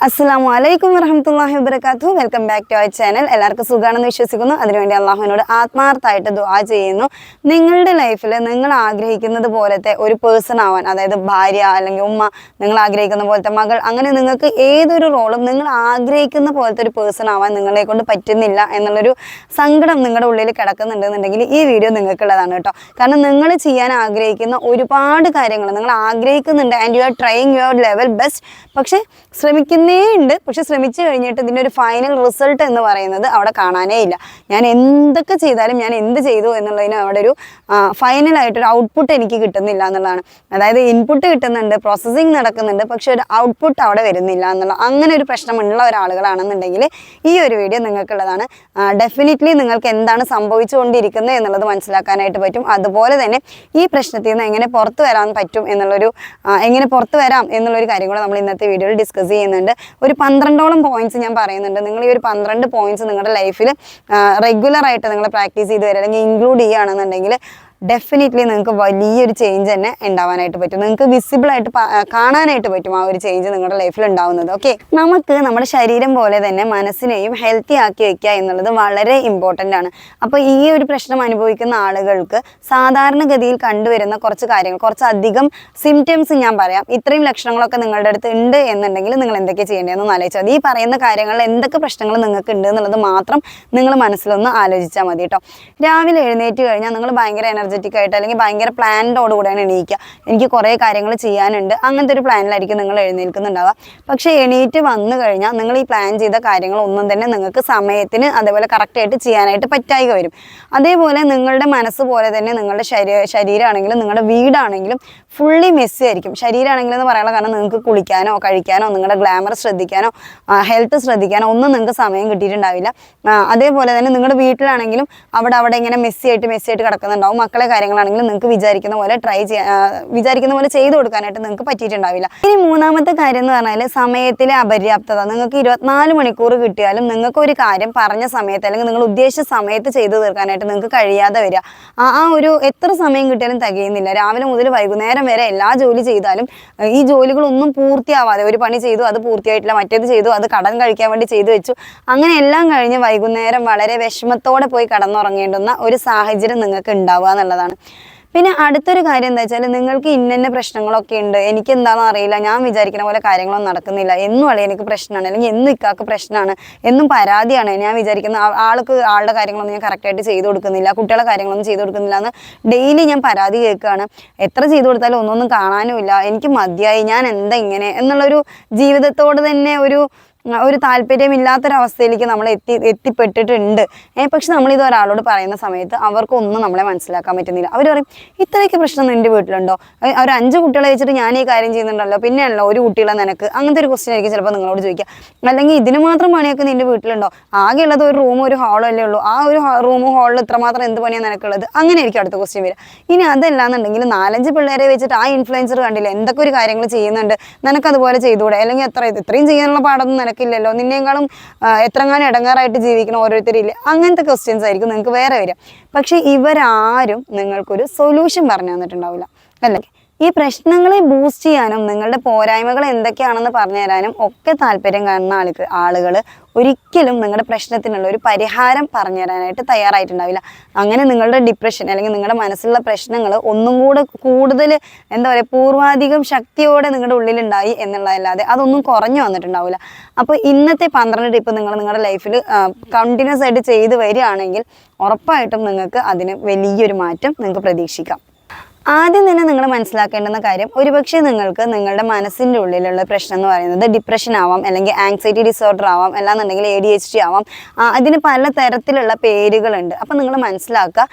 Assalamualaikum warahmatullahi wabarakatuh. Welcome back to our channel. എല്ലാവർക്കും സുഖാണെന്ന് വിശ്വസിക്കുന്നു. അതിനുവേണ്ടി അള്ളാഹുവിനോട് ആത്മാർത്ഥമായിട്ട് ദുആ ചെയ്യുന്നു. നിങ്ങളുടെ ലൈഫിൽ നിങ്ങൾ ആഗ്രഹിക്കുന്നത് പോലത്തെ ഒരു പേഴ്സൺ ആവാൻ, അതായത് ഭാര്യ അല്ലെങ്കിൽ ഉമ്മ, നിങ്ങൾ ആഗ്രഹിക്കുന്ന പോലത്തെ മകൾ, അങ്ങനെ നിങ്ങൾക്ക് ഏതൊരു റോളും നിങ്ങൾ ആഗ്രഹിക്കുന്ന പോലത്തെ ഒരു പേഴ്സൺ ആവാൻ നിങ്ങളെ കൊണ്ട് പറ്റുന്നില്ല എന്നുള്ളൊരു സങ്കടം നിങ്ങളുടെ ഉള്ളിൽ കിടക്കുന്നുണ്ടെന്നുണ്ടെങ്കിൽ ഈ വീഡിയോ നിങ്ങൾക്കുള്ളതാണ് കേട്ടോ. കാരണം നിങ്ങൾ ചെയ്യാൻ ആഗ്രഹിക്കുന്ന ഒരുപാട് കാര്യങ്ങൾ നിങ്ങൾ ആഗ്രഹിക്കുന്നുണ്ട് and you are trying your level best. പക്ഷെ ശ്രമിക്കുന്നേ പക്ഷെ ശ്രമിച്ചു കഴിഞ്ഞിട്ട് ഇതിൻ്റെ ഒരു ഫൈനൽ റിസൾട്ട് എന്ന് പറയുന്നത് അവിടെ കാണാനേ ഇല്ല. ഞാൻ എന്തൊക്കെ ചെയ്താലും ഞാൻ എന്ത് ചെയ്തു എന്നുള്ളതിന് അവിടെ ഒരു ഫൈനലായിട്ടൊരു ഔട്ട്പുട്ട് എനിക്ക് കിട്ടുന്നില്ല എന്നുള്ളതാണ്. അതായത് ഇൻപുട്ട് കിട്ടുന്നുണ്ട്, പ്രോസസ്സിങ് നടക്കുന്നുണ്ട്, പക്ഷെ ഒരു ഔട്ട്പുട്ട് അവിടെ വരുന്നില്ല എന്നുള്ള അങ്ങനെ ഒരു പ്രശ്നമുള്ള ഒരാളുകളാണെന്നുണ്ടെങ്കിൽ ഈ ഒരു വീഡിയോ നിങ്ങൾക്കുള്ളതാണ്. ഡെഫിനറ്റ്ലി നിങ്ങൾക്ക് എന്താണ് സംഭവിച്ചുകൊണ്ടിരിക്കുന്നത് എന്നുള്ളത് മനസ്സിലാക്കാനായിട്ട് പറ്റും. അതുപോലെ തന്നെ ഈ പ്രശ്നത്തിൽ നിന്ന് എങ്ങനെ പുറത്തു വരാൻ പറ്റും എങ്ങനെ പുറത്തു വരാം എന്നുള്ളൊരു കാര്യം കൂടെ നമ്മൾ ഇന്നത്തെ വീഡിയോയിൽ ഡിസ്കസ് ചെയ്യുന്നുണ്ട്. ഒരു 12ഓളം പോയിന്റ്സ് ഞാൻ പറയുന്നുണ്ട്. നിങ്ങൾ ഈ ഒരു 12 പോയിന്റ്സ് നിങ്ങളുടെ ലൈഫിൽ റെഗുലറായിട്ട് നിങ്ങൾ പ്രാക്ടീസ് ചെയ്ത് വരിക അല്ലെങ്കിൽ ഇൻക്ലൂഡ് ചെയ്യുകയാണെന്നുണ്ടെങ്കിൽ ഡെഫിനറ്റ്ലി നിങ്ങൾക്ക് വലിയൊരു ചേഞ്ച് തന്നെ ഉണ്ടാവാനായിട്ട് പറ്റും. നിങ്ങൾക്ക് വിസിബിളായിട്ട് കാണാനായിട്ട് പറ്റും ആ ഒരു ചേഞ്ച് നിങ്ങളുടെ ലൈഫിൽ ഉണ്ടാവുന്നത്. ഓക്കെ, നമുക്ക് നമ്മുടെ ശരീരം പോലെ തന്നെ മനസ്സിനെയും ഹെൽത്തി ആക്കി വെക്കുക എന്നുള്ളത് വളരെ ഇമ്പോർട്ടൻ്റ് ആണ്. അപ്പോൾ ഈ ഒരു പ്രശ്നം അനുഭവിക്കുന്ന ആളുകൾക്ക് സാധാരണഗതിയിൽ കണ്ടുവരുന്ന കുറച്ച് കാര്യങ്ങൾ, കുറച്ചധികം സിംറ്റംസ് ഞാൻ പറയാം. ഇത്രയും ലക്ഷണങ്ങളൊക്കെ നിങ്ങളുടെ അടുത്ത് ഉണ്ട് എന്നുണ്ടെങ്കിൽ നിങ്ങൾ എന്തൊക്കെ ചെയ്യേണ്ടതെന്ന് ആലോചിച്ചാൽ മതി. ഈ പറയുന്ന കാര്യങ്ങളിൽ എന്തൊക്കെ പ്രശ്നങ്ങൾ നിങ്ങൾക്ക് ഉണ്ട് എന്നുള്ളത് മാത്രം നിങ്ങൾ മനസ്സിലൊന്ന് ആലോചിച്ചാൽ മതി കേട്ടോ. രാവിലെ എഴുന്നേറ്റ് കഴിഞ്ഞാൽ നിങ്ങൾ ഭയങ്കര എനർജറ്റിക് ആയിട്ട് അല്ലെങ്കിൽ ഭയങ്കര പ്ലാനോടുകൂടെയാണ് എണീക്കുക. എനിക്ക് കുറേ കാര്യങ്ങൾ ചെയ്യാനുണ്ട്, അങ്ങനത്തെ ഒരു പ്ലാനിലായിരിക്കും നിങ്ങൾ എഴുന്നേൽക്കുന്നുണ്ടാവുക. പക്ഷേ എണീറ്റ് വന്നു കഴിഞ്ഞാൽ നിങ്ങൾ ഈ പ്ലാൻ ചെയ്ത കാര്യങ്ങളൊന്നും തന്നെ നിങ്ങൾക്ക് സമയത്തിന് അതേപോലെ കറക്റ്റായിട്ട് ചെയ്യാനായിട്ട് പറ്റായിക വരും. അതേപോലെ നിങ്ങളുടെ മനസ്സ് പോലെ തന്നെ നിങ്ങളുടെ ശരീരമാണെങ്കിലും നിങ്ങളുടെ വീടാണെങ്കിലും ഫുള്ളി മെസ്സി ആയിരിക്കും. ശരീരമാണെങ്കിലും എന്ന് പറയാനുള്ള കാരണം നിങ്ങൾക്ക് കുളിക്കാനോ കഴിക്കാനോ നിങ്ങളുടെ ഗ്ലാമർ ശ്രദ്ധിക്കാനോ ഹെൽത്ത് ശ്രദ്ധിക്കാനോ ഒന്നും നിങ്ങൾക്ക് സമയം കിട്ടിയിട്ടുണ്ടാവില്ല. അതേപോലെ തന്നെ നിങ്ങളുടെ വീട്ടിലാണെങ്കിലും അവിടെ ഇങ്ങനെ മെസ്സി ആയിട്ട് കിടക്കുന്നുണ്ടാവും. മക്കളെ കാര്യങ്ങളാണെങ്കിലും നിങ്ങൾക്ക് വിചാരിക്കുന്ന പോലെ ചെയ്തു കൊടുക്കാനായിട്ട് നിങ്ങൾക്ക് പറ്റിയിട്ടുണ്ടാവില്ല. ഇനി മൂന്നാമത്തെ കാര്യം എന്ന് പറഞ്ഞാൽ സമയത്തിലെ അപര്യാപ്തത. നിങ്ങൾക്ക് 24 മണിക്കൂർ കിട്ടിയാലും നിങ്ങൾക്ക് ഒരു കാര്യം പറഞ്ഞ സമയത്ത് അല്ലെങ്കിൽ നിങ്ങൾ ഉദ്ദേശിച്ച സമയത്ത് ചെയ്തു തീർക്കാനായിട്ട് നിങ്ങൾക്ക് കഴിയാതെ വരിക. ഒരു എത്ര സമയം കിട്ടിയാലും തികയുന്നില്ല. രാവിലെ മുതൽ വൈകുന്നേരം വരെ എല്ലാ ജോലി ചെയ്താലും ഈ ജോലികളൊന്നും പൂർത്തിയാവാതെ, ഒരു പണി ചെയ്തു അത് പൂർത്തിയായിട്ടില്ല, മറ്റേത് ചെയ്തു അത് കടം കഴിക്കാൻ വേണ്ടി ചെയ്തു വെച്ചു, അങ്ങനെ എല്ലാം കഴിഞ്ഞ് വൈകുന്നേരം വളരെ വിഷമത്തോടെ പോയി കടന്നുറങ്ങേണ്ടുന്ന ഒരു സാഹചര്യം നിങ്ങൾക്ക് ഉണ്ടാവുക എന്നുള്ളതാണ്. പിന്നെ അടുത്തൊരു കാര്യം എന്താ വെച്ചാൽ നിങ്ങൾക്ക് ഇന്ന പ്രശ്നങ്ങളൊക്കെ ഉണ്ട്, എനിക്ക് എന്താണെന്ന് അറിയില്ല, ഞാൻ വിചാരിക്കുന്ന പോലെ കാര്യങ്ങളൊന്നും നടക്കുന്നില്ല, എന്നും എനിക്ക് പ്രശ്നമാണ്, അല്ലെങ്കിൽ എന്നും ഇക്കാക്ക് പ്രശ്നമാണ്, എന്നും പരാതിയാണ്, ഞാൻ വിചാരിക്കുന്ന ആളുടെ കാര്യങ്ങളൊന്നും ഞാൻ കറക്റ്റായിട്ട് ചെയ്തു കൊടുക്കുന്നില്ല, കുട്ടികളുടെ കാര്യങ്ങളൊന്നും ചെയ്തു കൊടുക്കുന്നില്ല എന്ന് ഡെയിലി ഞാൻ പരാതി കേൾക്കുകയാണ്. എത്ര ചെയ്തു കൊടുത്താലും ഒന്നൊന്നും കാണാനുമില്ല, എനിക്ക് മതിയായി, ഞാൻ എന്താ ഇങ്ങനെ എന്നുള്ളൊരു ജീവിതത്തോട് തന്നെ ഒരു താല്പര്യമില്ലാത്തൊരവസ്ഥയിലേക്ക് നമ്മൾ എത്തിപ്പെട്ടിട്ടുണ്ട്. പക്ഷെ നമ്മളിത് ഒരാളോട് പറയുന്ന സമയത്ത് അവർക്കൊന്നും നമ്മളെ മനസ്സിലാക്കാൻ പറ്റുന്നില്ല. അവർ പറയും, ഇത്രയൊക്കെ പ്രശ്നം നിൻ്റെ വീട്ടിലുണ്ടോ, ഒരു 5 കുട്ടികളെ വെച്ചിട്ട് ഞാൻ ഈ കാര്യം ചെയ്യുന്നുണ്ടല്ലോ, പിന്നെയല്ലോ ഒരു കുട്ടികളെ നിനക്ക്, അങ്ങനത്തെ ഒരു ക്വസ്റ്റ്യൻ ആയിരിക്കും ചിലപ്പോൾ നിങ്ങളോട് ചോദിക്കുക. അല്ലെങ്കിൽ ഇതിന് മാത്രം പണിയൊക്കെ നിൻ്റെ വീട്ടിലുണ്ടോ, ആകെയുള്ളത് ഒരു റൂമും ഒരു ഹാളും അല്ലേ ഉള്ളൂ, ആ ഒരു റൂമും ഹാളിൽ ഇത്രമാത്രം എന്ത് പണിയാണ് നിനക്കുള്ളത്, അങ്ങനെ ആയിരിക്കും അടുത്ത ക്വസ്റ്റ്യൻ വരിക. ഇനി അതല്ലാന്നുണ്ടെങ്കിൽ 4-5 പിള്ളേരെ വെച്ചിട്ട് ആ ഇൻഫ്ലുവൻസർ കണ്ടില്ല എന്തൊക്കെ ഒരു കാര്യങ്ങൾ ചെയ്യുന്നുണ്ട്, നിനക്കതുപോലെ ചെയ്തുകൂടെ, അല്ലെങ്കിൽ ഇത്രയും ചെയ്യാനുള്ള പാടൊന്നും നിനക്കില്ലല്ലോ, നിന്നേക്കാളും എത്രങ്ങാനും ഇടങ്ങാറായിട്ട് ജീവിക്കണം ഓരോരുത്തരില്ലേ, അങ്ങനത്തെ ക്വസ്റ്റ്യൻസ് ആയിരിക്കും നിങ്ങൾക്ക് വേറെ വരിക. പക്ഷെ ഇവരാരും നിങ്ങൾക്കൊരു സൊല്യൂഷൻ പറഞ്ഞു തന്നിട്ടുണ്ടാവില്ല. അല്ലേ? ഈ പ്രശ്നങ്ങളെ ബൂസ്റ്റ് ചെയ്യാനും നിങ്ങളുടെ പോരായ്മകൾ എന്തൊക്കെയാണെന്ന് പറഞ്ഞു തരാനും ഒക്കെ താല്പര്യം കാണുന്ന ആളുകൾ ഒരിക്കലും നിങ്ങളുടെ പ്രശ്നത്തിനുള്ള ഒരു പരിഹാരം പറഞ്ഞു തരാനായിട്ട് തയ്യാറായിട്ടുണ്ടാവില്ല. അങ്ങനെ നിങ്ങളുടെ ഡിപ്രഷൻ അല്ലെങ്കിൽ നിങ്ങളുടെ മനസ്സിലുള്ള പ്രശ്നങ്ങൾ ഒന്നും കൂടുതൽ പൂർവാധികം ശക്തിയോടെ നിങ്ങളുടെ ഉള്ളിലുണ്ടായി എന്നുള്ളതല്ലാതെ അതൊന്നും കുറഞ്ഞു വന്നിട്ടുണ്ടാവില്ല. അപ്പോൾ ഇന്നത്തെ 12 ടിപ്പ് നിങ്ങൾ നിങ്ങളുടെ ലൈഫിൽ കണ്ടിന്യൂസ് ആയിട്ട് ചെയ്ത് വരികയാണെങ്കിൽ ഉറപ്പായിട്ടും നിങ്ങൾക്ക് അതിന് വലിയൊരു മാറ്റം നിങ്ങൾക്ക് പ്രതീക്ഷിക്കാം. ആദ്യം തന്നെ നിങ്ങൾ മനസ്സിലാക്കേണ്ടുന്ന കാര്യം, ഒരുപക്ഷെ നിങ്ങൾക്ക് നിങ്ങളുടെ മനസ്സിൻ്റെ ഉള്ളിലുള്ള പ്രശ്നം എന്ന് പറയുന്നത് ഡിപ്രഷൻ ആവാം, അല്ലെങ്കിൽ ആങ്സൈറ്റി ഡിസോർഡർ ആവാം, അല്ലാന്നുണ്ടെങ്കിൽ ADHD ആവാം. അതിന് പല തരത്തിലുള്ള പേരുകളുണ്ട്. അപ്പം നിങ്ങൾ മനസ്സിലാക്കുക,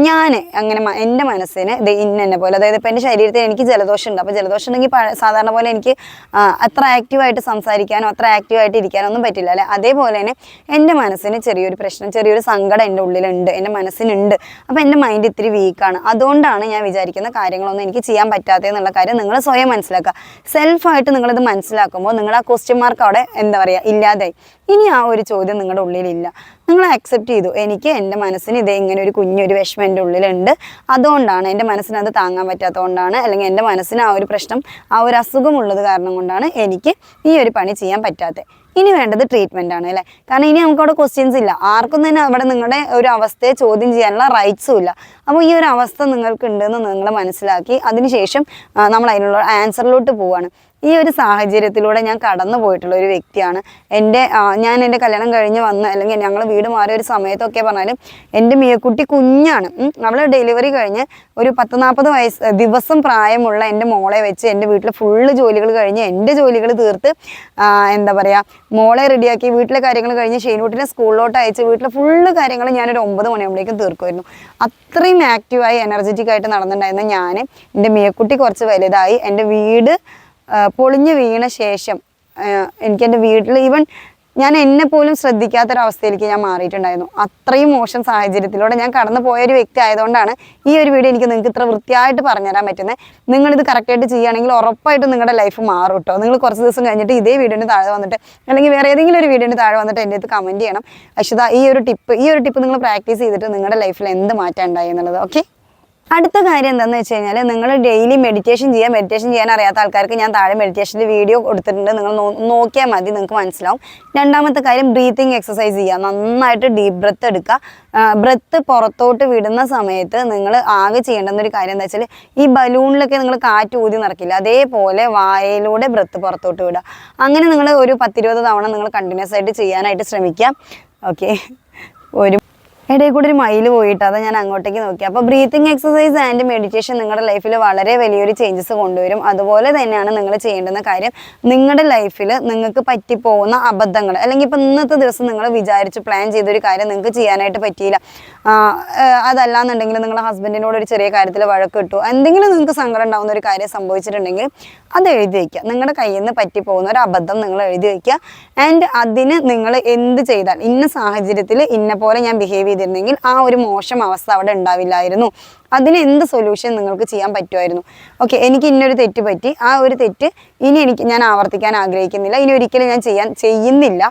ഞാൻ അങ്ങനെ എൻ്റെ മനസ്സിന് ഇന്നെ പോലെ, അതായത് ഇപ്പോൾ എൻ്റെ ശരീരത്തിൽ എനിക്ക് ജലദോഷം ഉണ്ട്. അപ്പോൾ ജലദോഷം ഉണ്ടെങ്കിൽ സാധാരണ പോലെ എനിക്ക് അത്ര ആക്റ്റീവായിട്ട് സംസാരിക്കാനോ അത്ര ആക്റ്റീവായിട്ട് ഇരിക്കാനോ ഒന്നും പറ്റില്ല അല്ലേ. അതേപോലെ തന്നെ എൻ്റെ മനസ്സിന് ചെറിയൊരു പ്രശ്നം, ചെറിയൊരു സങ്കടം എൻ്റെ ഉള്ളിലുണ്ട്, എൻ്റെ മനസ്സിനുണ്ട്. അപ്പോൾ എൻ്റെ മൈൻഡ് ഇത്തിരി വീക്കാണ്, അതുകൊണ്ടാണ് ഞാൻ വിചാരിക്കുന്നത് കാര്യങ്ങളൊന്നും എനിക്ക് ചെയ്യാൻ പറ്റാത്ത എന്നുള്ള കാര്യം നിങ്ങൾ സ്വയം മനസ്സിലാക്കുക. സെൽഫായിട്ട് നിങ്ങളിത് മനസ്സിലാക്കുമ്പോൾ നിങ്ങൾ ആ ക്വസ്റ്റ്യൻ മാർക്ക് അവിടെ ഇല്ലാതായി. ഇനി ആ ഒരു ചോദ്യം നിങ്ങളുടെ ഉള്ളിലില്ല. നിങ്ങൾ ആക്സെപ്റ്റ് ചെയ്തു. എനിക്ക് എൻ്റെ മനസ്സിന് ഇതേ ഇങ്ങനെ ഒരു കുഞ്ഞൊരു വിഷമം എൻ്റെ ഉള്ളിലുണ്ട്, അതുകൊണ്ടാണ് എൻ്റെ മനസ്സിന് അത് താങ്ങാൻ പറ്റാത്തതുകൊണ്ടാണ്, അല്ലെങ്കിൽ എൻ്റെ മനസ്സിന് ആ ഒരു പ്രശ്നം, ആ ഒരു അസുഖമുള്ളത് കാരണം കൊണ്ടാണ് എനിക്ക് ഈ ഒരു പണി ചെയ്യാൻ പറ്റാത്തത്. ഇനി വേണ്ടത് ട്രീറ്റ്മെൻ്റ് ആണ് അല്ലേ. കാരണം ഇനി നമുക്ക് അവിടെ ക്വസ്റ്റ്യൻസ് ഇല്ല, ആർക്കും തന്നെ അവിടെ നിങ്ങളുടെ ഒരു അവസ്ഥയെ ചോദ്യം ചെയ്യാനുള്ള റൈറ്റ്സും ഇല്ല. അപ്പോൾ ഈ ഒരു അവസ്ഥ നിങ്ങൾക്കുണ്ടെന്ന് നിങ്ങൾ മനസ്സിലാക്കി അതിനുശേഷം നമ്മൾ അതിനുള്ള ആൻസറിലോട്ട് പോവുകയാണ്. ഈ ഒരു സാഹചര്യത്തിലൂടെ ഞാൻ കടന്നു പോയിട്ടുള്ള ഒരു വ്യക്തിയാണ്. ഞാൻ എൻ്റെ കല്യാണം കഴിഞ്ഞ് വന്ന് അല്ലെങ്കിൽ ഞങ്ങൾ വീട് മാറിയ ഒരു സമയത്തൊക്കെ പറഞ്ഞാലും എൻ്റെ മിയക്കുട്ടി കുഞ്ഞാണ്. അവൾ ഡെലിവറി കഴിഞ്ഞ് ഒരു 10-40 ദിവസം പ്രായമുള്ള എൻ്റെ മോളെ വെച്ച് എൻ്റെ വീട്ടിൽ ഫുള്ള് ജോലികൾ കഴിഞ്ഞ് എൻ്റെ ജോലികൾ തീർത്ത് എന്താ പറയുക, മോളെ റെഡിയാക്കി വീട്ടിലെ കാര്യങ്ങൾ കഴിഞ്ഞ് ഷെയ്നൂട്ടിനെ സ്കൂളിലോട്ട് അയച്ച് വീട്ടിലെ ഫുള്ള് കാര്യങ്ങൾ ഞാനൊരു 9 മണിയാകുമ്പോഴേക്കും തീർക്കുമായിരുന്നു. അത്രയും ആക്റ്റീവായി എനർജറ്റിക് ആയിട്ട് നടന്നിട്ടുണ്ടായിരുന്ന ഞാൻ, എൻ്റെ മിയക്കുട്ടി കുറച്ച് വലുതായി, എൻ്റെ വീട് പൊളിഞ്ഞു വീണ ശേഷം എനിക്ക് എൻ്റെ വീട്ടിൽ ഈവൻ ഞാൻ എന്നെ പോലും ശ്രദ്ധിക്കാത്തൊരവസ്ഥയിലേക്ക് ഞാൻ മാറിയിട്ടുണ്ടായിരുന്നു. അത്രയും മോശം സാഹചര്യത്തിലൂടെ ഞാൻ കടന്നു പോയൊരു വ്യക്തി ആയതുകൊണ്ടാണ് ഈ ഒരു വീഡിയോ എനിക്ക് നിങ്ങൾക്ക് ഇത്ര വൃത്തിയായിട്ട് പറഞ്ഞുതരാൻ പറ്റുന്നത്. നിങ്ങളിത് കറക്റ്റായിട്ട് ചെയ്യുകയാണെങ്കിൽ ഉറപ്പായിട്ടും നിങ്ങളുടെ ലൈഫ് മാറും കേട്ടോ. നിങ്ങൾ കുറച്ച് ദിവസം കഴിഞ്ഞിട്ട് ഇതേ വീഡിയോന് താഴെ വന്നിട്ട് അല്ലെങ്കിൽ വേറെ ഏതെങ്കിലും ഒരു വീഡിയോന് താഴെ വന്നിട്ട് എൻ്റെ അടുത്ത് കമൻറ്റ് ചെയ്യണം, അശ്വത ഈ ഒരു ടിപ്പ് നിങ്ങൾ പ്രാക്ടീസ് ചെയ്തിട്ട് നിങ്ങളുടെ ലൈഫിൽ എന്ത് മാറ്റം ഉണ്ടായി എന്നുള്ളത്. ഓക്കെ, അടുത്ത കാര്യം എന്താണെന്ന് വെച്ച് കഴിഞ്ഞാൽ നിങ്ങൾ ഡെയിലി മെഡിറ്റേഷൻ ചെയ്യാൻ അറിയാത്ത ആൾക്കാർക്ക് ഞാൻ താഴെ മെഡിറ്റേഷൻ്റെ വീഡിയോ കൊടുത്തിട്ടുണ്ട്, നിങ്ങൾ നോക്കിയാൽ മതി, നിങ്ങൾക്ക് മനസ്സിലാവും. രണ്ടാമത്തെ കാര്യം ബ്രീത്തിങ് എക്സസൈസ് ചെയ്യുക, നന്നായിട്ട് ഡീപ്പ് ബ്രെത്ത് എടുക്കുക. ബ്രെത്ത് പുറത്തോട്ട് വിടുന്ന സമയത്ത് നിങ്ങൾ ആകെ ചെയ്യേണ്ടുന്നൊരു കാര്യം എന്താ വെച്ചാൽ, ഈ ബലൂണിലൊക്കെ നിങ്ങൾ കാറ്റ് ഊതി നിറക്കില്ല, അതേപോലെ വായയിലൂടെ ബ്രെത്ത് പുറത്തോട്ട് വിടുക. അങ്ങനെ നിങ്ങൾ ഒരു 10-20 തവണ നിങ്ങൾ കണ്ടിന്യൂസ് ആയിട്ട് ചെയ്യാനായിട്ട് ശ്രമിക്കുക. ഓക്കെ, ഇടയിൽ കൂടെ ഒരു മയിൽ പോയിട്ട് അത് ഞാൻ അങ്ങോട്ടേക്ക് നോക്കി. അപ്പോൾ ബ്രീത്തിങ് എക്സസൈസ് ആൻഡ് മെഡിറ്റേഷൻ നിങ്ങളുടെ ലൈഫിൽ വളരെ വലിയൊരു ചേഞ്ചസ് കൊണ്ടുവരും. അതുപോലെ തന്നെയാണ് നിങ്ങൾ ചെയ്യേണ്ടുന്ന കാര്യം, നിങ്ങളുടെ ലൈഫിൽ നിങ്ങൾക്ക് പറ്റിപ്പോകുന്ന അബദ്ധങ്ങൾ, അല്ലെങ്കിൽ ഇപ്പം ഇന്നത്തെ ദിവസം നിങ്ങൾ വിചാരിച്ച് പ്ലാൻ ചെയ്തൊരു കാര്യം നിങ്ങൾക്ക് ചെയ്യാനായിട്ട് പറ്റിയില്ല, അതല്ലാന്നുണ്ടെങ്കിൽ നിങ്ങളുടെ ഹസ്ബൻഡിനോട് ഒരു ചെറിയ കാര്യത്തിൽ വഴക്ക് കിട്ടു, എന്തെങ്കിലും നിങ്ങൾക്ക് സങ്കടം ഉണ്ടാകുന്ന ഒരു കാര്യം സംഭവിച്ചിട്ടുണ്ടെങ്കിൽ അത് എഴുതി വയ്ക്കുക. നിങ്ങളുടെ കയ്യിൽ നിന്ന് പറ്റിപ്പോകുന്ന ഒരു അബദ്ധം നിങ്ങൾ എഴുതി വയ്ക്കുക. ആൻഡ് അതിന് നിങ്ങൾ എന്ത് ചെയ്താൽ, ഇന്ന സാഹചര്യത്തിൽ ഇന്ന പോലെ ഞാൻ ബിഹേവ് ചെയ്തിരുന്നെങ്കിൽ ആ ഒരു മോശം അവസ്ഥ അവിടെ ഉണ്ടാവില്ലായിരുന്നു, അതിന് എന്ത് സൊല്യൂഷൻ നിങ്ങൾക്ക് ചെയ്യാൻ പറ്റുമായിരുന്നു. ഓക്കെ, എനിക്ക് ഇന്നൊരു തെറ്റ് പറ്റി, ആ ഒരു തെറ്റ് ഇനി ഞാൻ ആവർത്തിക്കാൻ ആഗ്രഹിക്കുന്നില്ല, ഇനി ഒരിക്കലും ഞാൻ ചെയ്യുന്നില്ല.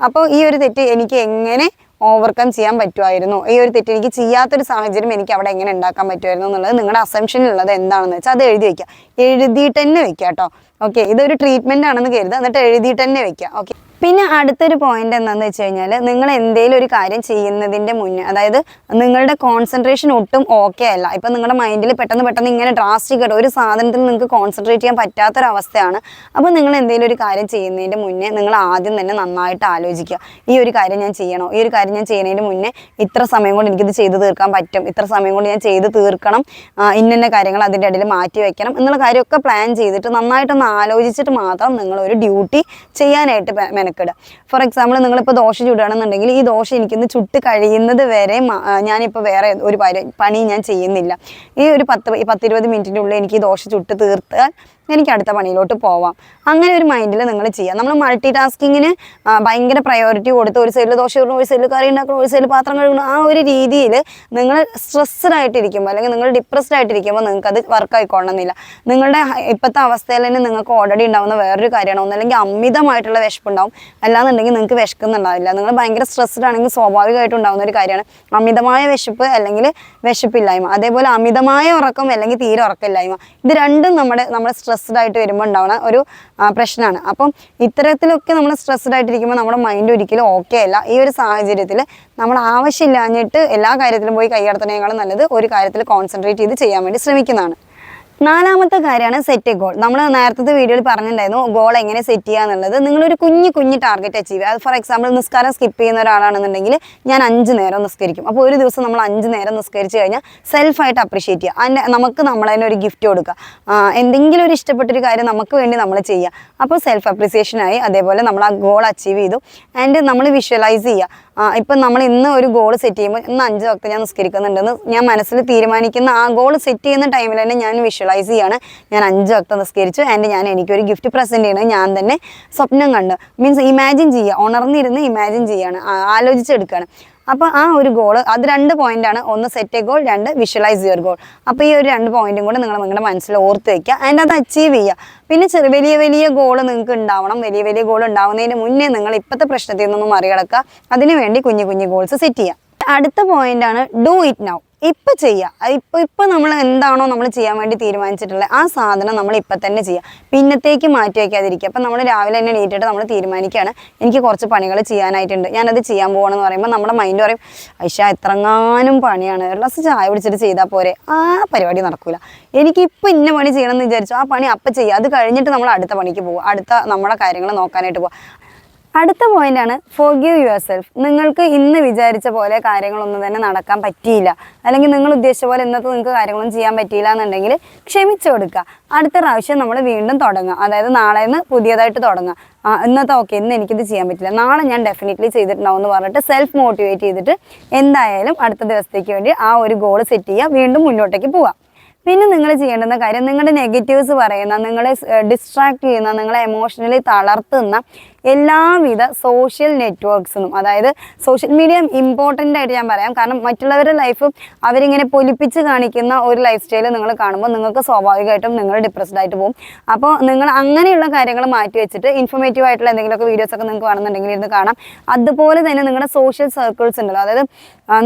അപ്പോൾ ഈ ഒരു തെറ്റ് എനിക്ക് എങ്ങനെ ഓവർകം ചെയ്യാൻ പറ്റുമായിരുന്നു, ഈ ഒരു തെറ്റ് എനിക്ക് ചെയ്യാത്തൊരു സാഹചര്യം എനിക്ക് അവിടെ എങ്ങനെ ഉണ്ടാക്കാൻ പറ്റുമായിരുന്നു എന്നുള്ളത് നിങ്ങളുടെ അസംഷനിലുള്ളത് എന്താണെന്ന് വെച്ചാൽ അത് എഴുതി വയ്ക്കുക. എഴുതിയിട്ട് തന്നെ വെക്കുക കേട്ടോ. ഓക്കെ, ഇതൊരു ട്രീറ്റ്മെൻ്റ് ആണെന്ന് കരുതുക, എന്നിട്ട് എഴുതിയിട്ട് തന്നെ വെക്കുക. ഓക്കെ, പിന്നെ അടുത്തൊരു പോയിന്റ് എന്താണെന്ന് വെച്ച് കഴിഞ്ഞാൽ, നിങ്ങൾ എന്തെങ്കിലും ഒരു കാര്യം ചെയ്യുന്നതിൻ്റെ മുന്നേ, അതായത് നിങ്ങളുടെ കോൺസെൻട്രേഷൻ ഒട്ടും ഓക്കെ അല്ല, ഇപ്പം നിങ്ങളുടെ മൈൻഡിൽ പെട്ടെന്ന് ഇങ്ങനെ ഡ്രാസ്റ്റിക് ആയിട്ട് ഒരു സാധനത്തിൽ നിങ്ങൾക്ക് കോൺസെൻട്രേറ്റ് ചെയ്യാൻ പറ്റാത്തൊരവസ്ഥയാണ്. അപ്പോൾ നിങ്ങൾ എന്തെങ്കിലും ഒരു കാര്യം ചെയ്യുന്നതിൻ്റെ മുന്നേ നിങ്ങൾ ആദ്യം തന്നെ നന്നായിട്ട് ആലോചിക്കുക, ഈ ഒരു കാര്യം ഞാൻ ചെയ്യണോ, ഈ ഒരു കാര്യം ഞാൻ ചെയ്യുന്നതിന് മുന്നേ ഇത്ര സമയം കൊണ്ട് എനിക്കിത് ചെയ്ത് തീർക്കാൻ പറ്റും, ഇത്ര സമയം കൊണ്ട് ഞാൻ ചെയ്ത് തീർക്കണം, ഇന്ന കാര്യങ്ങൾ അതിൻ്റെ ഇടയിൽ മാറ്റി വെക്കണം എന്നുള്ള കാര്യമൊക്കെ പ്ലാൻ ചെയ്തിട്ട് നന്നായിട്ടൊന്ന് ആലോചിച്ചിട്ട് മാത്രം നിങ്ങളൊരു ഡ്യൂട്ടി ചെയ്യാനായിട്ട് മെനക്കെടുക. ഫോർ എക്സാമ്പിൾ, നിങ്ങളിപ്പോൾ ദോശ ചുടുകയാണെന്നുണ്ടെങ്കിൽ ഈ ദോശ എനിക്കിന്ന് ചുട്ട് കഴിയുന്നത് വരെ ഞാനിപ്പോൾ വേറെ ഒരു പണി ഞാൻ ചെയ്യുന്നില്ല, ഈ ഒരു 10-20 മിനിറ്റിൻ്റെ ഉള്ളിൽ എനിക്ക് ഈ ദോശ ചുട്ട് തീർത്താൽ എനിക്ക് അടുത്ത പണിയിലോട്ട് പോവാം. അങ്ങനെ ഒരു മൈൻഡിൽ നിങ്ങൾ ചെയ്യുക. നമ്മൾ മൾട്ടി ടാസ്കിങ്ങിന് ഭയങ്കര പ്രയോറിറ്റി കൊടുത്ത് ഒരു സൈഡിൽ ദോശ ഇടണം, ഒരു സൈഡിൽ കറി ഉണ്ടാക്കണം, ഒരു സൈഡിൽ പാത്രം കഴുകണം, ആ ഒരു രീതിയിൽ നിങ്ങൾ സ്ട്രെസ്ഡ് ആയിട്ടിരിക്കുമ്പോൾ അല്ലെങ്കിൽ നിങ്ങൾ ഡിപ്രസ്ഡ് ആയിട്ടിരിക്കുമ്പോൾ നിങ്ങൾക്ക് അത് വർക്ക് ആയിക്കൊള്ളണമെന്നില്ല. നിങ്ങളുടെ ഇപ്പോഴത്തെ അവസ്ഥയിൽ തന്നെ നിങ്ങൾക്ക് ഓൾറെഡി ഉണ്ടാകുന്ന വേറൊരു കാര്യമാണ്, ഒന്നല്ലെങ്കിൽ അമിതമായിട്ടുള്ള വിശപ്പുണ്ടാവും, അല്ലാന്നുണ്ടെങ്കിൽ നിങ്ങൾക്ക് വിശക്കുന്നുണ്ടാവില്ല. നിങ്ങൾ ഭയങ്കര സ്ട്രെസ്ഡ് ആണെങ്കിൽ സ്വാഭാവികമായിട്ട് ഉണ്ടാകുന്ന ഒരു കാര്യമാണ് അമിതമായ വിശപ്പ് അല്ലെങ്കിൽ വിശപ്പില്ലായ്മ, അതേപോലെ അമിതമായ ഉറക്കം അല്ലെങ്കിൽ തീരെ ഉറക്കമില്ലായ്മ. ഇത് രണ്ടും നമ്മുടെ സ്ട്രെസ്ഡ് ആയിട്ട് വരുമ്പോൾ ഉണ്ടാവുന്ന ഒരു പ്രശ്നമാണ്. അപ്പം ഇത്തരത്തിലൊക്കെ നമ്മൾ സ്ട്രെസ്ഡ് ആയിട്ടിരിക്കുമ്പോൾ നമ്മുടെ മൈൻഡ് ഒരിക്കലും ഓക്കെ അല്ല. ഈ ഒരു സാഹചര്യത്തിൽ നമ്മൾ ആവശ്യമില്ലാഞ്ഞിട്ട് എല്ലാ കാര്യത്തിലും പോയി കൈയടത്തുന്നതിനേക്കാളും നല്ലത് ഒരു കാര്യത്തിൽ കോൺസെൻട്രേറ്റ് ചെയ്ത് ചെയ്യാൻ വേണ്ടി ശ്രമിക്കുന്നതാണ്. നാലാമത്തെ കാര്യമാണ് സെറ്റ് എ ഗോൾ. നമ്മൾ നേരത്തെ വീഡിയോയിൽ പറഞ്ഞിട്ടുണ്ടായിരുന്നു ഗോൾ എങ്ങനെ സെറ്റ് ചെയ്യുക എന്നുള്ളത്. നിങ്ങളൊരു കുഞ്ഞു ടാർഗറ്റ് അച്ചീവ് ചെയ്യുക. ഫോർ എക്സാമ്പിൾ, നിസ്കാരം സ്കിപ്പ് ചെയ്യുന്ന ഒരാളാണെന്നുണ്ടെങ്കിൽ ഞാൻ 5 നേരം നിസ്കരിക്കും. അപ്പോൾ ഒരു ദിവസം നമ്മൾ 5 നേരം നിസ്കരിച്ച് കഴിഞ്ഞാൽ സെൽഫായിട്ട് അപ്രീഷിയേറ്റ് ചെയ്യുക. അതിൻ്റെ നമുക്ക് നമ്മളതിന് ഒരു ഗിഫ്റ്റ് കൊടുക്കുക, എന്തെങ്കിലും ഒരു ഇഷ്ടപ്പെട്ടൊരു കാര്യം നമുക്ക് വേണ്ടി നമ്മൾ ചെയ്യുക. അപ്പോൾ സെൽഫ് അപ്രീസിയേഷനായി, അതേപോലെ നമ്മൾ ആ ഗോൾ അച്ചീവ് ചെയ്തു. ആൻഡ് നമ്മൾ വിഷ്വലൈസ് ചെയ്യുക. ഇപ്പം നമ്മൾ ഇന്ന് ഒരു ഗോൾ സെറ്റ് ചെയ്യുമ്പോൾ ഇന്ന് 5 വക്ത് ഞാൻ നിസ്കരിക്കുന്നുണ്ടെന്ന് ഞാൻ മനസ്സിൽ തീരുമാനിക്കുന്ന ആ ഗോൾ സെറ്റ് ചെയ്യുന്ന ടൈമിൽ തന്നെ ഞാൻ വിഷ്വലൈസ് ചെയ്യാണ്, ഞാൻ 5 വക്ത് നിസ്കരിച്ചു ആൻഡ് എനിക്കൊരു ഗിഫ്റ്റ് പ്രസൻറ്റ് ചെയ്യണം, ഞാൻ തന്നെ സ്വപ്നം കണ്ട്, മീൻസ് ഇമാജിൻ ചെയ്യുക, ഉണർന്നിരുന്ന് ഇമാജിൻ ചെയ്യുകയാണ്, ആലോചിച്ചെടുക്കുകയാണ്. അപ്പോൾ ആ ഒരു ഗോൾ, അത് 2 പോയിന്റാണ്. ഒന്ന് set A goal, 2 visualise your goal. അപ്പോൾ ഈ ഒരു 2 പോയിന്റും കൂടെ നിങ്ങൾ നിങ്ങളുടെ മനസ്സിൽ ഓർത്ത് വയ്ക്കുക, അതിൻ്റെ അത് അച്ചീവ് ചെയ്യുക. പിന്നെ വലിയ വലിയ ഗോൾ നിങ്ങൾക്ക് ഉണ്ടാവണം. വലിയ ഗോൾ ഉണ്ടാവുന്നതിന് മുന്നേ നിങ്ങൾ ഇപ്പോഴത്തെ പ്രശ്നത്തിൽ നിന്നൊന്നും മറികടക്കുക. അതിനുവേണ്ടി കുഞ്ഞു കുഞ്ഞു ഗോൾസ് സെറ്റ് ചെയ്യുക. അടുത്ത പോയിന്റാണ് ഡു ഇറ്റ് നൗ. ഇപ്പം ചെയ്യുക. ഇപ്പം നമ്മൾ എന്താണോ നമ്മൾ ചെയ്യാൻ വേണ്ടി തീരുമാനിച്ചിട്ടുള്ളത് ആ സാധനം നമ്മൾ ഇപ്പം തന്നെ ചെയ്യുക. പിന്നത്തേക്ക് മാറ്റി വയ്ക്കാതിരിക്കുക. അപ്പം നമ്മൾ രാവിലെ തന്നെ എണീറ്റിട്ട് നമ്മൾ തീരുമാനിക്കുകയാണ് എനിക്ക് കുറച്ച് പണികൾ ചെയ്യാനായിട്ടുണ്ട്, ഞാനത് ചെയ്യാൻ പോകണമെന്ന് പറയുമ്പോൾ നമ്മുടെ മൈൻഡ് പറയും ഐഷ എത്രങ്ങാനും പണിയാണ്, ഒരു ഗ്ലാസ് ചായ പിടിച്ചിട്ട് ചെയ്താൽ പോരെ. ആ പരിപാടി നടക്കില്ല. എനിക്കിപ്പോൾ ഇന്ന പണി ചെയ്യണം എന്ന് വിചാരിച്ചു, ആ പണി അപ്പം ചെയ്യുക. അത് കഴിഞ്ഞിട്ട് നമ്മൾ അടുത്ത പണിക്ക് പോകുക, അടുത്ത നമ്മുടെ കാര്യങ്ങൾ നോക്കാനായിട്ട് പോകുക. അടുത്ത പോയിന്റാണ് ഫോർഗീവ് യുവർ സെൽഫ്. നിങ്ങൾക്ക് ഇന്ന് വിചാരിച്ച പോലെ കാര്യങ്ങളൊന്നും തന്നെ നടക്കാൻ പറ്റിയില്ല, അല്ലെങ്കിൽ നിങ്ങൾ ഉദ്ദേശിച്ച പോലെ ഇന്നത്തെ നിങ്ങൾക്ക് കാര്യങ്ങളൊന്നും ചെയ്യാൻ പറ്റിയില്ല എന്നുണ്ടെങ്കിൽ ക്ഷമിച്ചു കൊടുക്കുക. അടുത്ത പ്രാവശ്യം നമ്മൾ വീണ്ടും തുടങ്ങുക. അതായത് നാളെ നിന്ന് പുതിയതായിട്ട് തുടങ്ങുക. ഇന്നത്തെ ഓക്കെ, ഇന്ന് എനിക്കിത് ചെയ്യാൻ പറ്റില്ല, നാളെ ഞാൻ ഡെഫിനറ്റ്ലി ചെയ്തിട്ടുണ്ടാവും എന്ന് പറഞ്ഞിട്ട് സെൽഫ് മോട്ടിവേറ്റ് ചെയ്തിട്ട് എന്തായാലും അടുത്ത ദിവസത്തേക്ക് വേണ്ടി ആ ഒരു ഗോൾ സെറ്റ് ചെയ്യുക, വീണ്ടും മുന്നോട്ടേക്ക് പോവുക. പിന്നെ നിങ്ങൾ ചെയ്യേണ്ടുന്ന കാര്യം, നിങ്ങളുടെ നെഗറ്റീവ്സ് പറയുന്ന, നിങ്ങളെ ഡിസ്ട്രാക്ട് ചെയ്യുന്ന, നിങ്ങളെ എമോഷണലി തളർത്തുന്ന എല്ലാവിധ സോഷ്യൽ നെറ്റ്വർക്ക്സിനും, അതായത് സോഷ്യൽ മീഡിയ ഇമ്പോർട്ടൻ്റ് ആയിട്ട് ഞാൻ പറയാം. കാരണം മറ്റുള്ളവരുടെ ലൈഫ് അവരിങ്ങനെ പൊലിപ്പിച്ച് കാണിക്കുന്ന ഒരു ലൈഫ് സ്റ്റൈൽ നിങ്ങൾ കാണുമ്പോൾ നിങ്ങൾക്ക് സ്വാഭാവികമായിട്ടും നിങ്ങൾ ഡിപ്രസ്ഡ് ആയിട്ട് പോകും. അപ്പോൾ നിങ്ങൾ അങ്ങനെയുള്ള കാര്യങ്ങൾ മാറ്റി വെച്ചിട്ട് ഇൻഫോർമേറ്റീവ് ആയിട്ടുള്ള എന്തെങ്കിലുമൊക്കെ വീഡിയോസൊക്കെ നിങ്ങൾക്ക് കാണുന്നുണ്ടെങ്കിൽ ഇരുന്ന് കാണാം. അതുപോലെ തന്നെ നിങ്ങളുടെ സോഷ്യൽ സർക്കിൾസ് ഉണ്ടല്ലോ, അതായത്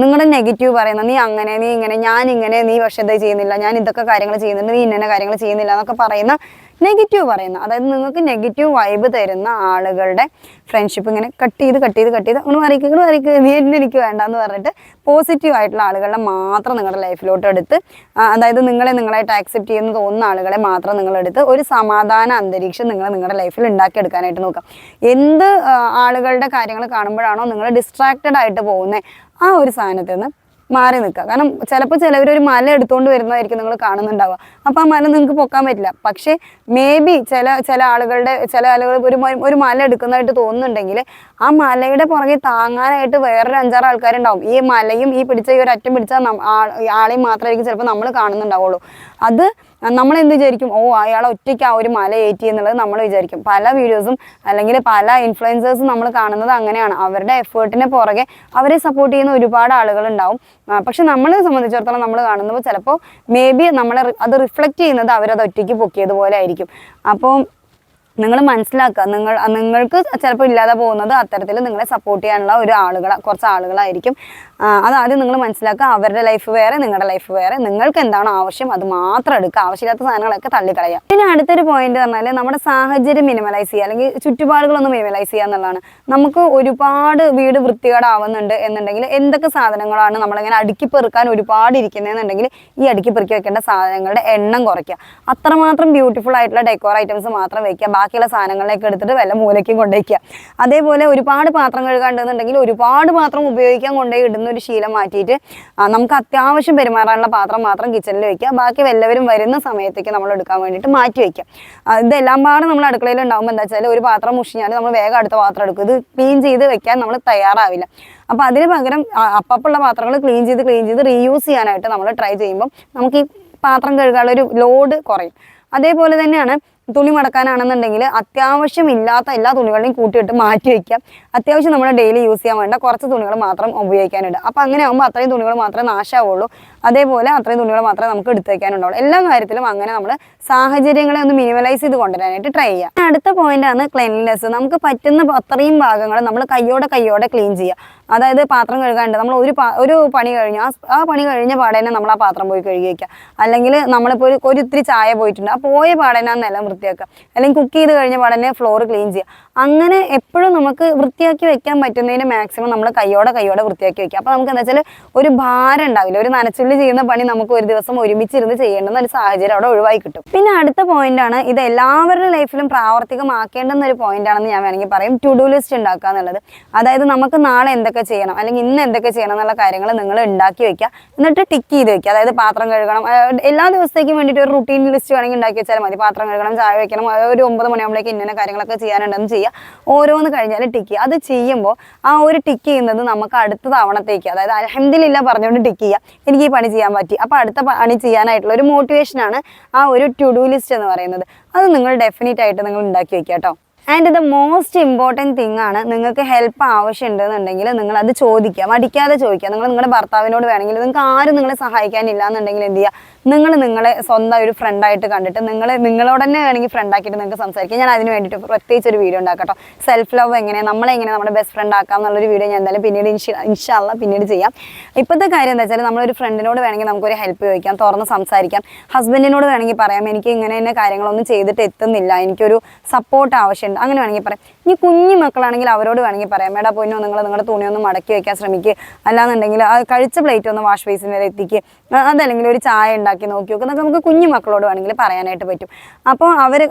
നിങ്ങളുടെ നെഗറ്റീവ് പറയുന്ന, നീ അങ്ങനെ, നീ ഇങ്ങനെ, ഞാനിങ്ങനെ, നീ പക്ഷേ ഇത് ചെയ്യുന്നില്ല, ഞാൻ ഇതൊക്കെ കാര്യങ്ങൾ ചെയ്യുന്നുണ്ട്, നീ ഇന്ന കാര്യങ്ങൾ ചെയ്യുന്നില്ല എന്നൊക്കെ പറയുന്ന, നെഗറ്റീവ് പറയുന്ന, അതായത് നിങ്ങൾക്ക് നെഗറ്റീവ് വൈബ് തരുന്ന ആളുകളുടെ ഫ്രണ്ട്ഷിപ്പ് ഇങ്ങനെ കട്ട് ചെയ്ത് അങ്ങനെ വരയ്ക്കുക, നീ എനിക്ക് വേണ്ടെന്ന് പറഞ്ഞിട്ട് പോസിറ്റീവ് ആയിട്ടുള്ള ആളുകളെ മാത്രം നിങ്ങളുടെ ലൈഫിലോട്ട് എടുത്ത്, അതായത് നിങ്ങളായിട്ട് ആക്സെപ്റ്റ് ചെയ്യുന്ന തോന്നുന്ന ആളുകളെ മാത്രം നിങ്ങളെടുത്ത് ഒരു സമാധാന അന്തരീക്ഷം നിങ്ങളുടെ ലൈഫിൽ ഉണ്ടാക്കിയെടുക്കാനായിട്ട് നോക്കാം. എന്ത് ആളുകളുടെ കാര്യങ്ങൾ കാണുമ്പോഴാണോ നിങ്ങൾ ഡിസ്ട്രാക്റ്റഡ് ആയിട്ട് പോകുന്നത് ആ ഒരു സാധനത്തിൽ നിന്ന് മാറി നിൽക്കുക. കാരണം ചിലപ്പോൾ ചിലവരൊരു മല എടുത്തുകൊണ്ട് വരുന്നതായിരിക്കും നിങ്ങൾ കാണുന്നുണ്ടാവുക. അപ്പോൾ ആ മല നിങ്ങൾക്ക് പൊക്കാൻ പറ്റില്ല. പക്ഷേ മേ ബി ചില ആളുകൾ ഒരു മല എടുക്കുന്നതായിട്ട് തോന്നുന്നുണ്ടെങ്കിൽ ആ മലയുടെ പുറകെ താങ്ങാനായിട്ട് വേറൊരു 5-6 ആൾക്കാരുണ്ടാവും. ഈ മലയും ഈ ഒരു അറ്റം പിടിച്ച ആളെയും മാത്രമായിരിക്കും ചിലപ്പോൾ നമ്മൾ കാണുന്നുണ്ടാവുള്ളൂ. അത് നമ്മളെന്ത് വിചാരിക്കും, ഓ അയാൾ ഒറ്റയ്ക്ക് ആ ഒരു മല ഏറ്റി എന്നുള്ളത് നമ്മൾ വിചാരിക്കും. പല വീഡിയോസും അല്ലെങ്കിൽ പല ഇൻഫ്ലുവൻസേഴ്സും നമ്മൾ കാണുന്നത് അങ്ങനെയാണ്. അവരുടെ എഫേർട്ടിനെ പുറകെ അവരെ സപ്പോർട്ട് ചെയ്യുന്ന ഒരുപാട് ആളുകളുണ്ടാവും. പക്ഷെ നമ്മളെ സംബന്ധിച്ചിടത്തോളം നമ്മൾ കാണുമ്പോൾ ചിലപ്പോൾ മേ ബി അത് റിഫ്ലക്റ്റ് ചെയ്യുന്നത് അവരത് ഒറ്റയ്ക്ക് പൊക്കിയതുപോലെ ആയിരിക്കും. അപ്പോൾ നിങ്ങൾ മനസ്സിലാക്കുക, നിങ്ങൾക്ക് ചിലപ്പോൾ ഇല്ലാതെ പോകുന്നത് അത്തരത്തിൽ നിങ്ങളെ സപ്പോർട്ട് ചെയ്യാനുള്ള കുറച്ച് ആളുകളായിരിക്കും. അതാദ്യം നിങ്ങൾ മനസ്സിലാക്കുക. അവരുടെ ലൈഫ് വേറെ, നിങ്ങളുടെ ലൈഫ് വേറെ. നിങ്ങൾക്ക് എന്താണോ ആവശ്യം അത് മാത്രം എടുക്കുക, ആവശ്യമില്ലാത്ത സാധനങ്ങളൊക്കെ തള്ളിക്കളയുക. പിന്നെ അടുത്തൊരു പോയിന്റ് പറഞ്ഞാൽ നമ്മുടെ സാഹചര്യം മിനിമലൈസ് ചെയ്യുക, അല്ലെങ്കിൽ ചുറ്റുപാടുകളൊന്നും മിനിമലൈസ് ചെയ്യുക എന്നുള്ളതാണ്. നമുക്ക് ഒരുപാട് വീട് വൃത്തികേടാവുന്നുണ്ട് എന്നുണ്ടെങ്കിൽ എന്തൊക്കെ സാധനങ്ങളാണ് നമ്മളിങ്ങനെ അടുക്കി പെറുക്കാൻ ഒരുപാട് ഇരിക്കുന്നതെന്നുണ്ടെങ്കിൽ ഈ അടുക്കി പെറുക്കി വെക്കേണ്ട സാധനങ്ങളുടെ എണ്ണം കുറയ്ക്കുക. അത്രമാത്രം ബ്യൂട്ടിഫുൾ ആയിട്ടുള്ള ഡെക്കോർ ഐറ്റംസ് മാത്രം വയ്ക്കുക, ബാക്കിയുള്ള സാധനങ്ങളിലേക്ക് എടുത്തിട്ട് വല്ല മൂലയ്ക്കും കൊണ്ടുവയ്ക്കുക. അതേപോലെ ഒരുപാട് പാത്രം കഴുകാണ്ടെന്നുണ്ടെങ്കിൽ ഒരുപാട് പാത്രം ഉപയോഗിക്കാൻ കൊണ്ടുപോയി ഇടുന്ന ഒരു ശീലം മാറ്റിയിട്ട് നമുക്ക് അത്യാവശ്യം പെരുമാറാനുള്ള പാത്രം മാത്രം കിച്ചണിൽ വെക്കുക, ബാക്കി എല്ലാവരും വരുന്ന സമയത്തേക്ക് നമ്മൾ എടുക്കാൻ വേണ്ടിയിട്ട് മാറ്റി വയ്ക്കുക. ഇതെല്ലാം പാടെ നമ്മൾ അടുക്കളയിൽ ഉണ്ടാകുമ്പോൾ എന്താ വെച്ചാൽ ഒരു പാത്രം മുഷിഞ്ഞാൽ നമ്മൾ വേഗം അടുത്ത പാത്രം എടുക്കും. ഇത് ക്ലീൻ ചെയ്ത് വെക്കാൻ നമ്മൾ തയ്യാറാവില്ല. അപ്പോൾ അതിന് പകരം അപ്പപ്പുള്ള പാത്രങ്ങൾ ക്ലീൻ ചെയ്ത് റീയൂസ് ചെയ്യാനായിട്ട് നമ്മൾ ട്രൈ ചെയ്യുമ്പോൾ നമുക്ക് ഈ പാത്രം കഴുകാനുള്ള ഒരു ലോഡ് കുറയും. അതേപോലെ തന്നെയാണ് തുണി മടക്കാനാണെന്നുണ്ടെങ്കിൽ അത്യാവശ്യമില്ലാത്ത എല്ലാ തുണികളെയും കൂട്ടിയിട്ട് മാറ്റി വയ്ക്കുക. അത്യാവശ്യം നമ്മൾ ഡെയിലി യൂസ് ചെയ്യാൻ വേണ്ട കുറച്ച് തുണികൾ മാത്രം ഉപയോഗിക്കാനുണ്ട്. അപ്പോൾ അങ്ങനെ ആകുമ്പോൾ അത്രയും തുണികൾ മാത്രമേ നാശമാവുള്ളൂ. അതേപോലെ അത്രയും തുണികൾ മാത്രമേ നമുക്ക് എടുത്തു വയ്ക്കാനുണ്ടാവുള്ളൂ. എല്ലാ കാര്യത്തിലും അങ്ങനെ നമ്മൾ സാഹചര്യങ്ങളെ ഒന്ന് മിനിമലൈസ് ചെയ്ത് കൊണ്ടുവരാനായിട്ട് ട്രൈ ചെയ്യുക. അടുത്ത പോയിന്റാണ് ക്ലീൻലിനെസ്. നമുക്ക് പറ്റുന്ന അത്രയും ഭാഗങ്ങൾ നമ്മൾ കയ്യോടെ ക്ലീൻ ചെയ്യുക. അതായത് പാത്രം കഴുകാണ്ട് നമ്മൾ ഒരു പണി കഴിഞ്ഞു, ആ പണി കഴിഞ്ഞ പാടേനെ നമ്മൾ ആ പാത്രം പോയി കഴുകി വയ്ക്കുക. അല്ലെങ്കിൽ നമ്മളിപ്പോൾ ഒരു ഇത്തിരി ചായ പോയിട്ടുണ്ട്, ആ പോയ പാടേനെ ആ നിലം വൃത്തിയാക്കുക. അല്ലെങ്കിൽ കുക്ക് ചെയ്ത് കഴിഞ്ഞ പാടേനെ ഫ്ലോർ ക്ലീൻ ചെയ്യുക. അങ്ങനെ എപ്പോഴും നമുക്ക് വൃത്തിയാക്കി വെക്കാൻ പറ്റുന്നതിന് മാക്സിമം നമ്മൾ കയ്യോടെ വൃത്തിയാക്കി വെക്കുക. അപ്പോൾ നമുക്ക് എന്താ വെച്ചാൽ ഒരു ഭാരം ഉണ്ടാവില്ല. ഒരു നനച്ചുള്ളി ചെയ്യുന്ന പണി നമുക്ക് ഒരു ദിവസം ഒരുമിച്ചിരുന്ന് ചെയ്യേണ്ടുന്ന ഒരു സാഹചര്യം അവിടെ ഒഴിവായി കിട്ടും. പിന്നെ അടുത്ത പോയിന്റാണ്, ഇത് എല്ലാവരുടെ ലൈഫിലും പ്രാവർത്തികമാക്കേണ്ടുന്ന ഒരു പോയിന്റാണെന്ന് ഞാൻ വേണമെങ്കിൽ പറയും, ടു ഡു ലിസ്റ്റ് ഉണ്ടാക്കുക എന്നുള്ളത്. അതായത് നമുക്ക് നാളെ എന്തൊക്കെ ചെയ്യണം അല്ലെങ്കിൽ ഇന്ന് എന്തൊക്കെ ചെയ്യണം എന്നുള്ള കാര്യങ്ങൾ നിങ്ങൾ ഉണ്ടാക്കി വെക്കുക, എന്നിട്ട് ടിക്ക് ചെയ്ത് വെക്കുക. അതായത് പാത്രം കഴുകണം, എല്ലാ ദിവസത്തേക്കും വേണ്ടിയിട്ട് ഒരു റുട്ടീൻ ലിസ്റ്റ് വേണമെങ്കിൽ ഉണ്ടാക്കി വെച്ചാൽ മതി. പാത്രം കഴുകണം, ചായ വെക്കണം, ഒരു 9 മണിയാകുമ്പോഴേക്ക് ഇന്ന കാര്യങ്ങളൊക്കെ ചെയ്യാനുണ്ടെന്ന് ചെയ്യുക. ഓരോന്ന് കഴിഞ്ഞാൽ ടിക്ക് ചെയ്യുക. അത് ചെയ്യുമ്പോൾ ആ ഒരു ടിക്ക് ചെയ്യുന്നത് നമുക്ക് അടുത്ത തവണത്തേക്ക്, അതായത് അൽഹംദുലില്ലാ പറഞ്ഞുകൊണ്ട് ടിക്ക് ചെയ്യുക, എനിക്ക് ഈ പണി ചെയ്യാൻ പറ്റി. അപ്പോൾ അടുത്ത പണി ചെയ്യാനായിട്ടുള്ള ഒരു മോട്ടിവേഷനാണ് ആ ഒരു ടു ഡു ലിസ്റ്റ് എന്ന് പറയുന്നത്. അത് നിങ്ങൾ ഡെഫിനറ്റ് ആയിട്ട് നിങ്ങൾ ഉണ്ടാക്കി വെക്കുക കേട്ടോ. And the most important thing ആണ്, നിങ്ങൾക്ക് ഹെൽപ്പ് ആവശ്യമുണ്ടെന്നുണ്ടെങ്കിൽ നിങ്ങൾ അത് ചോദിക്കുക, മടിക്കാതെ ചോദിക്കുക. നിങ്ങൾ നിങ്ങളുടെ ഭർത്താവിനോട് വേണമെങ്കിൽ, നിങ്ങൾക്ക് ആരും നിങ്ങളെ സഹായിക്കാനില്ല എന്നുണ്ടെങ്കിൽ എന്ത് ചെയ്യുക, നിങ്ങളെ സ്വന്തം ഒരു ഫ്രണ്ടായിട്ട് കണ്ടിട്ട് നിങ്ങളോട് തന്നെ വേണമെങ്കിൽ ഫ്രണ്ടാക്കിയിട്ട് നിങ്ങൾക്ക് സംസാരിക്കാം. ഞാൻ അതിന് വേണ്ടിയിട്ട് പ്രത്യേകിച്ച് ഒരു വീഡിയോ ഉണ്ടാക്കാം കേട്ടോ. സെൽഫ് ലവ് എങ്ങനെ നമ്മുടെ ബെസ്റ്റ് ഫ്രണ്ട് ആക്കാം എന്നുള്ളൊരു വീഡിയോ ഞാൻ എന്തായാലും പിന്നീട് ഇൻഷാല്ല പിന്നീട് ചെയ്യാം. ഇപ്പോഴത്തെ കാര്യം എന്താ വെച്ചാൽ, നമ്മളൊരു ഫ്രണ്ടിനോട് വേണമെങ്കിൽ നമുക്കൊരു ഹെൽപ്പ് ചോദിക്കാം, തുറന്ന് സംസാരിക്കാം. ഹസ്ബൻഡിനോട് വേണമെങ്കിൽ പറയാം, എനിക്ക് ഇങ്ങനെ തന്നെ കാര്യങ്ങളൊന്നും ചെയ്തിട്ട് എത്തുന്നില്ല, എനിക്കൊരു സപ്പോർട്ട് ആവശ്യമുണ്ട്, അങ്ങനെ വേണമെങ്കിൽ പറയാം. ഇനി കുഞ്ഞു മക്കളാണെങ്കിൽ അവരോട് വേണമെങ്കിൽ പറയാം, മേടാ പൊന്നോ നിങ്ങളുടെ തുണിയൊന്നും മടക്കി വയ്ക്കാൻ ശ്രമിക്കുക, അല്ലാന്നുണ്ടെങ്കിൽ കഴിച്ച പ്ലേറ്റ് ഒന്ന് വാഷ് ബേസിൻ വരെ എത്തിക്കുക, അതല്ലെങ്കിൽ ഒരു ചായ ഉണ്ടാക്കി നോക്കി നോക്കുക എന്നൊക്കെ നമുക്ക് കുഞ്ഞു മക്കളോട് വേണമെങ്കിൽ പറയാനായിട്ട് പറ്റും. അപ്പോൾ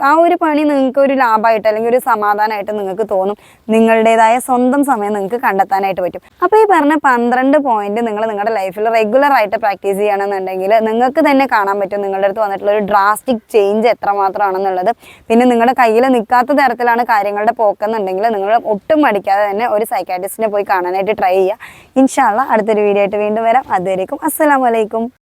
ആ ഒരു പണി നിങ്ങൾക്ക് ഒരു ലാഭമായിട്ട് അല്ലെങ്കിൽ ഒരു സമാധാനമായിട്ട് നിങ്ങൾക്ക് തോന്നും. നിങ്ങളുടേതായ സ്വന്തം സമയം നിങ്ങൾക്ക് കണ്ടെത്താനായിട്ട് പറ്റും. അപ്പോൾ ഈ പറഞ്ഞ 12 പോയിന്റ് നിങ്ങൾ നിങ്ങളുടെ ലൈഫിൽ റെഗുലറായിട്ട് പ്രാക്ടീസ് ചെയ്യണമെന്നുണ്ടെങ്കിൽ നിങ്ങൾക്ക് തന്നെ കാണാൻ പറ്റും നിങ്ങളുടെ അടുത്ത് വന്നിട്ടുള്ള ഒരു ഡ്രാസ്റ്റിക് ചേഞ്ച് എത്രമാത്രമാണെന്നുള്ളത്. പിന്നെ നിങ്ങളുടെ കയ്യിൽ നിൽക്കാത്ത തരത്തിലാണ് കാര്യങ്ങളുടെ പോക്കെന്നുണ്ടെങ്കിൽ നിങ്ങൾ ഒട്ടും മടിക്കാതെ തന്നെ ഒരു സൈക്കാട്രിസ്റ്റിനെ പോയി കാണാനായിട്ട് ട്രൈ ചെയ്യുക. ഇൻഷാ അല്ലാഹ് അടുത്തൊരു വീഡിയോ ആയിട്ട് വീണ്ടും വരാം. അതുവരേക്കും അസ്സലാമു അലൈക്കും.